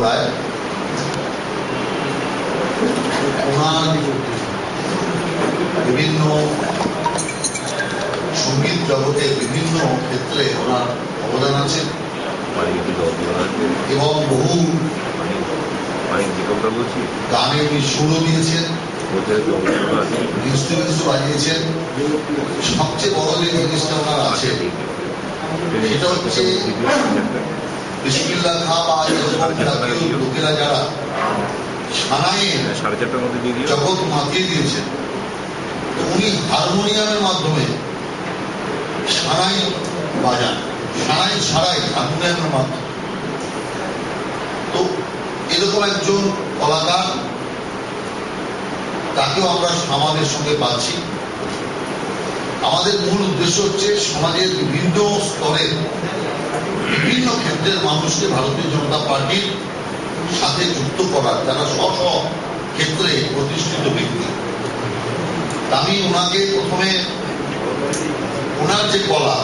রায় ওনার বিভিন্ন সঙ্গীত জগতে বিভিন্ন ক্ষেত্রে ওনার অবদান আছে এবং বহু গানে উনি সুরও দিয়েছেন, ইনস্ট্রুমেন্টসও বাজিয়েছেন। সবচেয়ে বড় যে জিনিসটা ওনার আছে সেটা হচ্ছে বিসমিল্লাহ খাঁ বা লোকেরা যারা সানাইয়ে জগৎ মাতিয়ে দিয়েছেন, তো উনি হারমোনিয়ামের মাধ্যমে সানাই বাজান, সানাই ছাড়াই হারমোনিয়ামের মাধ্যমে। তো এরকম একজন কলাকার, তাকেও আমরা সমাজের সঙ্গে পাচ্ছি। আমাদের মূল উদ্দেশ্য হচ্ছে সমাজের বিভিন্ন স্তরের বিভিন্ন ক্ষেত্রের মানুষকে ভারতীয় জনতা পার্টির সাথে যুক্ত করার, যারা স্ব ক্ষেত্রে প্রতিষ্ঠিত ব্যক্তি। আমি ওনাকে প্রথমে ওনার যে কলা,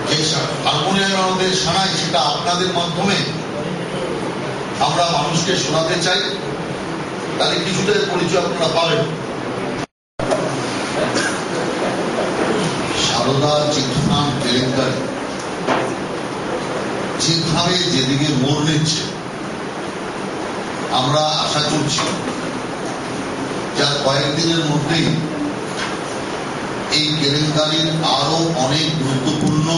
যে হারমোনিয়ামের আমাদের সানাই, সেটা আপনাদের মাধ্যমে আমরা মানুষকে শোনাতে চাই। তাহলে কিছুটা পরিচয় আপনারা পাবেন। সারদা চিটফান্ড কেলেঙ্কারি যেভাবে যেদিকে মোড় নিচ্ছে, আমরা আশা করছি যার কয়েকদিনের মধ্যেই এই কেলেঙ্কারির আরো অনেক গুরুত্বপূর্ণ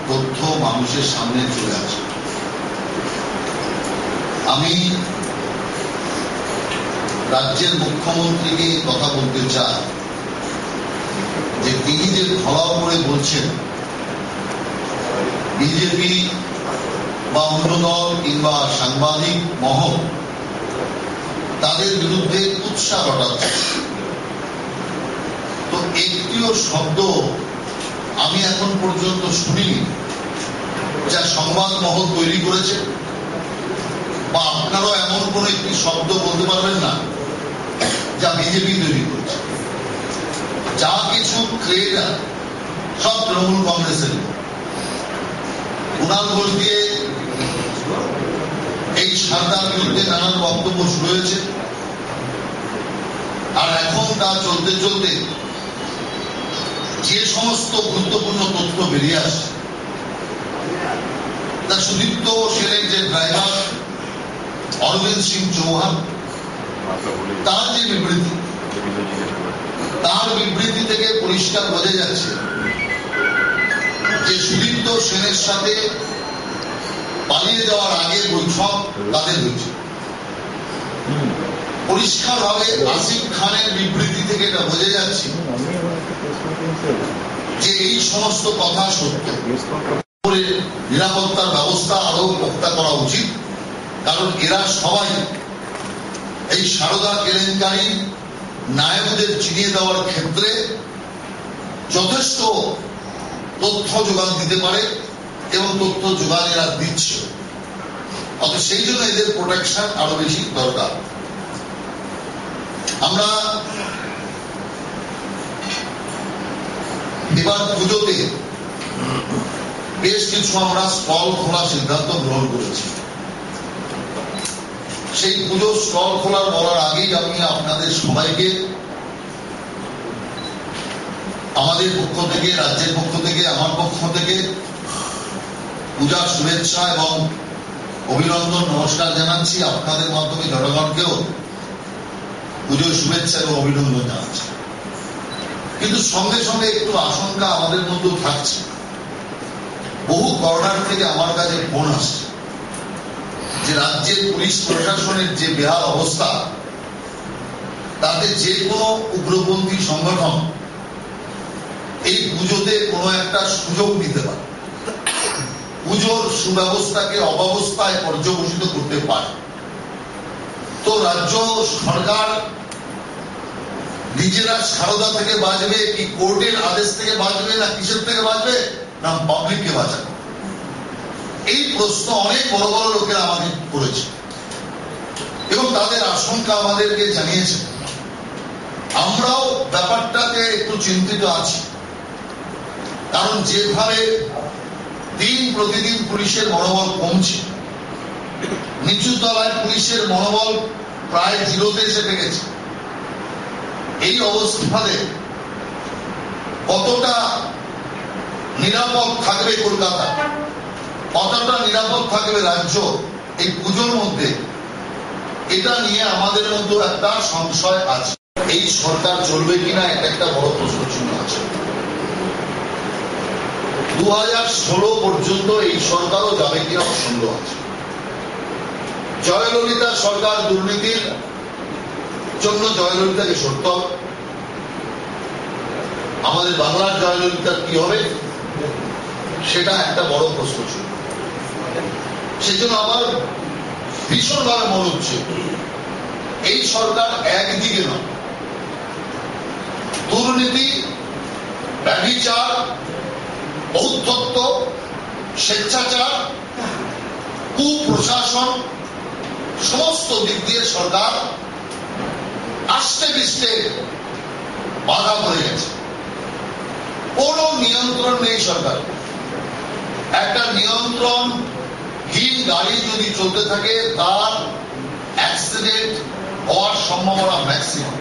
তথ্য মানুষের সামনে চলে আসে। আমি রাজ্যের মুখ্যমন্ত্রীকে কথা বলতে চাই যে তিনি যে ফলাও করে বলছেন বিজেপি বা অন্য দল কিংবা সাংবাদিক মহল তাদের বিরুদ্ধে উৎসাহ ঘটাচ্ছে, তো একটিও শব্দ আমি এখন পর্যন্ত শুনিনি যা সংবাদ মহল তৈরি করেছে, বা আপনারাও এমন কোন একটি শব্দ বলতে পারবেন না যা বিজেপি তৈরি করেছে। যা কিছু ক্রিয়েটার সব তৃণমূল কংগ্রেসের। কুণাল ঘোষ দিয়ে এই সারদার বিরুদ্ধে নানান বক্তব্য শুরু হয়েছে, আর এখন তা চলতে চলতে যে সমস্ত গুরুত্বপূর্ণ তথ্য বেরিয়ে আসছে, তা সুদীপ্ত সেনের যে ড্রাইভার অরবিন্দ সিং চৌহান, তার যে বিবৃতি, তার বিবৃতি থেকে পরিষ্কার বোঝা যাচ্ছে যে সুদীপ্ত সেনের সাথে পালিয়ে যাওয়ার আগে বৈঠক তাদের হয়েছে। পরিষ্কার ভাবে আসিফ খানের বিবৃতি থেকে এটা বোঝা যাচ্ছে যে এই সমস্ত কথা সত্য। নিরাপত্তার ব্যবস্থা আরো পোক্তা করা উচিত, কারণ এরা সবাই এই সারদা কেলেঙ্কারি নায়কদের চিনিয়ে দেওয়ার ক্ষেত্রে যথেষ্ট তথ্য যোগান দিতে পারে এবং তথ্য যোগান এরা দিচ্ছে। অথচ সেই জন্য এদের প্রোটেকশন আরো বেশি দরকার। আমরা এবার পুজোতে বেশ কিছু আমরা স্টল খোলার সিদ্ধান্ত গ্রহণ করেছি। সেই পুজো স্টল খোলার বলার আগেই আমি আপনাদের সবাইকে আমাদের পক্ষ থেকে, রাজ্যের পক্ষ থেকে, আমার পক্ষ থেকে পূজার শুভেচ্ছা এবং অভিনন্দন, নমস্কার জানাচ্ছি। আপনাদের মাধ্যমে জনগণকেও পুজোর শুভেচ্ছা এবং অভিনন্দন জানাচ্ছি। কিন্তু সঙ্গে সঙ্গে একটু আশঙ্কা আমাদের মধ্যেও থাকছে। বহু কর্নার থেকে আমার কাছে ফোন আসছে যে রাজ্যের পুলিশ প্রশাসনের যে বেহাল অবস্থা, তাতে যে কোনো উগ্রপন্থী সংগঠন এই পুজোতে কোনো একটা সুযোগ নিতে পারে, পুজোর সুব্যবস্থাকে অব্যবস্থায় পর্যবসিত করতে পারে। তো রাজ্য সরকার নিজেরা সারদা থেকে বাঁচবে, কি কোর্টের আদেশ থেকে বাঁচবে, না কিসের থেকে বাঁচবে, না পাবলিককে বাঁচাবে? এই প্রশ্ন অনেক বড় বড় লোকেরা আমাকে করেছে এবং তাদের আশঙ্কা আমাদেরকে জানিয়েছে। আমরাও ব্যাপারটাতে একটু চিন্তিত আছি, কারণ যেভাবে দিন প্রতিদিন পুলিশের মনোবল কমছে, নিচু তলায় পুলিশের মনোবল প্রায় জিরোতে এসে গেছে। এই অবস্থাতে কতটা নিরাপদ থাকবে কলকাতা, কতটা নিরাপদ থাকবে রাজ্য এই পুজোর মধ্যে, এটা নিয়ে আমাদের মধ্যে একটা সংশয় আছে। এই সরকার চলবে কিনা এটা একটা বড় প্রশ্ন চিহ্ন আছে। 2016 পর্যন্ত এই সরকারও যাবে কিনা সন্দেহ আছে। জয়ললিতা সরকার দুর্নীতির জন্য জয়ললিতাকে সরতে হবে। আমাদের বাংলার জয়ললিতার কি হবে সেটা একটা বড় প্রশ্ন ছিল। সেজন্য আমার ভীষণভাবে মনে হচ্ছে এই সরকার একদিকে নয়, দুর্নীতি, ব্যভিচার, ঔদ্ধত্য, স্বেচ্ছাচার, কুপ্রশাসন সমস্ত দিক দিয়ে সরকার আষ্টে পৃষ্ঠে বাধা পড়ে গেছে। কোন নিয়ন্ত্রণ নেই সরকার। একটা নিয়ন্ত্রণহীন গাড়ি যদি চলতে থাকে তার অ্যাক্সিডেন্ট হওয়ার সম্ভাবনা ম্যাক্সিমাম।